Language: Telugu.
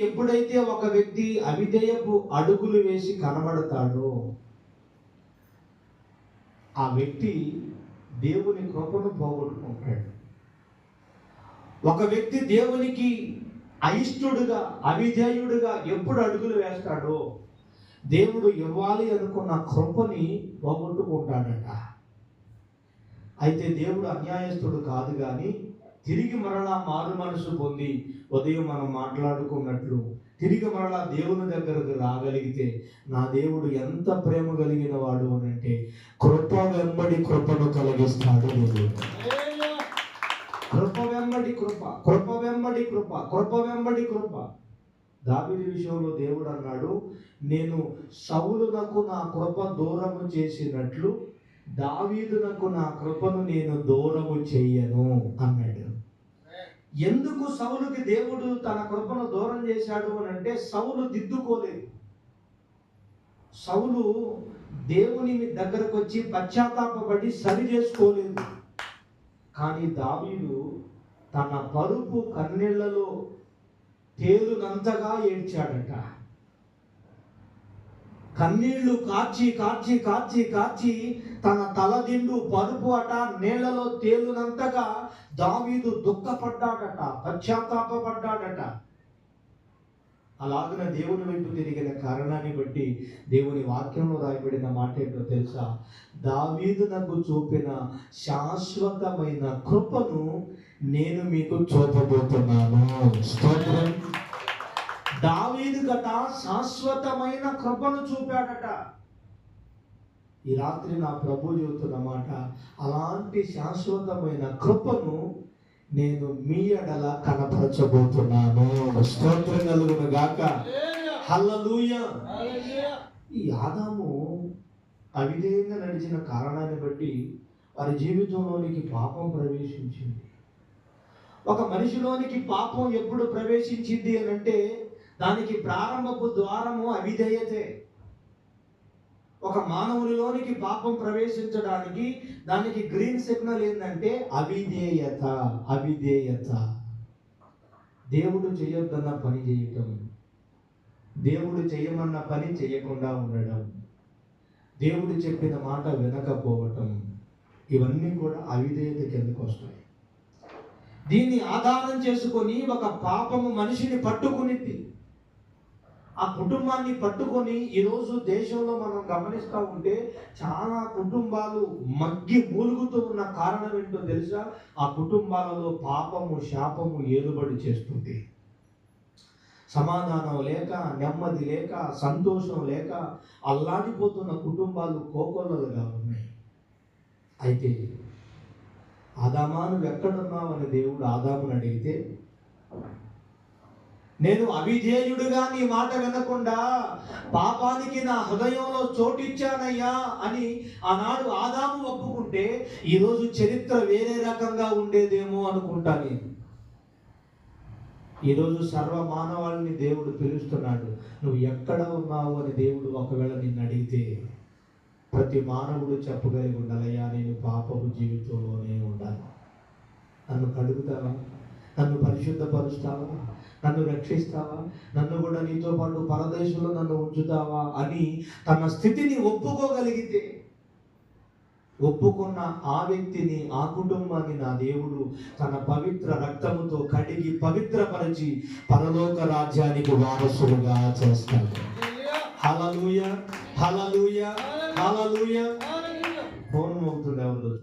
ఎప్పుడైతే ఒక వ్యక్తి అవిధేయపు అడుగులు వేసి కనబడతాడో ఆ వ్యక్తి దేవుని కృపను పోగొట్టుకుంటాడు. ఒక వ్యక్తి దేవునికి అయిష్టుడుగా అవిధేయుడుగా ఎప్పుడు అడుగులు వేస్తాడో దేవుడు ఇవ్వాలి అనుకున్న కృపని పోగొట్టుకుంటాడట. అయితే దేవుడు అన్యాయస్తుడు కాదు, కానీ తిరిగి మరలా మారు మనసు పొంది ఉదయం మనం మాట్లాడుకున్నట్లు తిరిగి మరలా దేవుని దగ్గరకు రాగలిగితే నా దేవుడు ఎంత ప్రేమ కలిగిన వాడు అని అంటే కృప వెంబడి కృపను కలిగిస్తాడు. దేవుడు కృప వెంబడి కృప, కృప వెంబడి కృప, కృప వెంబడి కృప. దావీదు విషయంలో దేవుడు అన్నాడు, నేను సౌలునకు నా కృప దూరము చేసినట్లు దావీదునకు నా కృపను నేను దూరము చెయ్యను అన్నాడు. ఎందుకు సౌలుకి దేవుడు తన కృపను దూరం చేశాడు అని అంటే సౌలు దిద్దుకోలేదు. సౌలు దేవుని దగ్గరకు వచ్చి పశ్చాత్తాపపడి సరి చేసుకోలేదు. కానీ దావీదు తన పరుపు కన్నీళ్లలో తేలునంతగా ఏడ్చాడట. కన్నీళ్లు కార్చి కార్చి కార్చి కార్చి తన తలదిండు పరుపు అట నీళ్లలో తేలునంతగా దావీదు దుఃఖపడ్డాడట, పశ్చాత్తాపపడ్డాడట. అలాగనే దేవుని వైపు తిరిగిన కారణాన్ని బట్టి దేవుని వాక్యంలో రాయబడిన మాట ఏంటో తెలుసా? దావీదు నాకు చూపిన శాశ్వతమైన కృపను నేను మీకు చూపబోతున్నాను. స్తోత్రం. దావీదు గట శాశ్వతమైన కృపను చూపాడట. ఈ రాత్రి నా ప్రభు చెబుతున్న మాట, అలాంటి శాశ్వతమైన కృపను నేను మీ ఎడల కనపరచబోతున్నాను. స్తోత్రం కలుగును గాక. హల్లెలూయా. ఈ ఆదాము అవిధేయంగా నడిచిన కారణాన్ని బట్టి వారి జీవితంలోనికి పాపం ప్రవేశించింది. ఒక మనిషిలోనికి పాపం ఎప్పుడు ప్రవేశించింది అని అంటే దానికి ప్రారంభపు ద్వారము అవిధేయతే. ఒక మానవునిలోనికి పాపం ప్రవేశించడానికి దానికి గ్రీన్ సిగ్నల్ ఏంటంటే అవిధేయత. అవిధేయత. దేవుడు చేయొద్దన్న పని చేయటం, దేవుడు చేయమన్న పని చేయకుండా ఉండడం, దేవుడు చెప్పిన మాట వినకపోవటం, ఇవన్నీ కూడా అవిధేయత కిందకు వస్తాయి. దీన్ని ఆధారం చేసుకొని ఒక పాపము మనిషిని పట్టుకునింది. ఆ కుటుంబాన్ని పట్టుకొని ఈరోజు దేశంలో మనం గమనిస్తూ ఉంటే చాలా కుటుంబాలు మగ్గి మూలుగుతూ ఉన్న కారణం ఏంటో తెలుసా? ఆ కుటుంబాలలో పాపము శాపము ఏలుబడి చేస్తుంది. సమాధానం లేక, నెమ్మది లేక, సంతోషం లేక అల్లాడిపోతున్న కుటుంబాలు కోకొల్లలుగా ఉన్నాయి. అయితే ఆదామా నువ్వు ఎక్కడున్నావు అని దేవుడు ఆదాముని అడిగితే, నేను అవిధేయుడుగా నీ మాట వినకుండా పాపానికి నా హృదయంలో చోటిచ్చానయ్యా అని ఆనాడు ఆదాము ఒప్పుకుంటే ఈరోజు చరిత్ర వేరే రకంగా ఉండేదేమో అనుకుంటా నేను. ఈరోజు సర్వ మానవాళిని దేవుడు పిలుస్తున్నాడు. నువ్వు ఎక్కడ ఉన్నావు అని దేవుడు ఒకవేళ నిన్ను అడిగితే ప్రతి మానవుడు చెప్పగలిగి ఉండాలయ్యా, నేను పాపపు జీవితంలోనే ఉండాలి. నన్ను కడుగుతావా? నన్ను పరిశుద్ధపరుస్తావా? నన్ను రక్షిస్తావా? నన్ను కూడా నీతో పాటు పరదేశంలో నన్ను ఉంచుతావా అని తన స్థితిని ఒప్పుకోగలిగితే, ఒప్పుకున్న ఆ వ్యక్తిని, ఆ కుటుంబాన్ని నా దేవుడు తన పవిత్ర రక్తముతో కడిగి పవిత్రపరిచి పరలోక రాజ్యానికి వారసులుగా చేస్తాడు. హల్లెలూయా. హల్లెలూయా. హల్లెలూయా. ఫోన్ మోగుతుంది ఎవరు?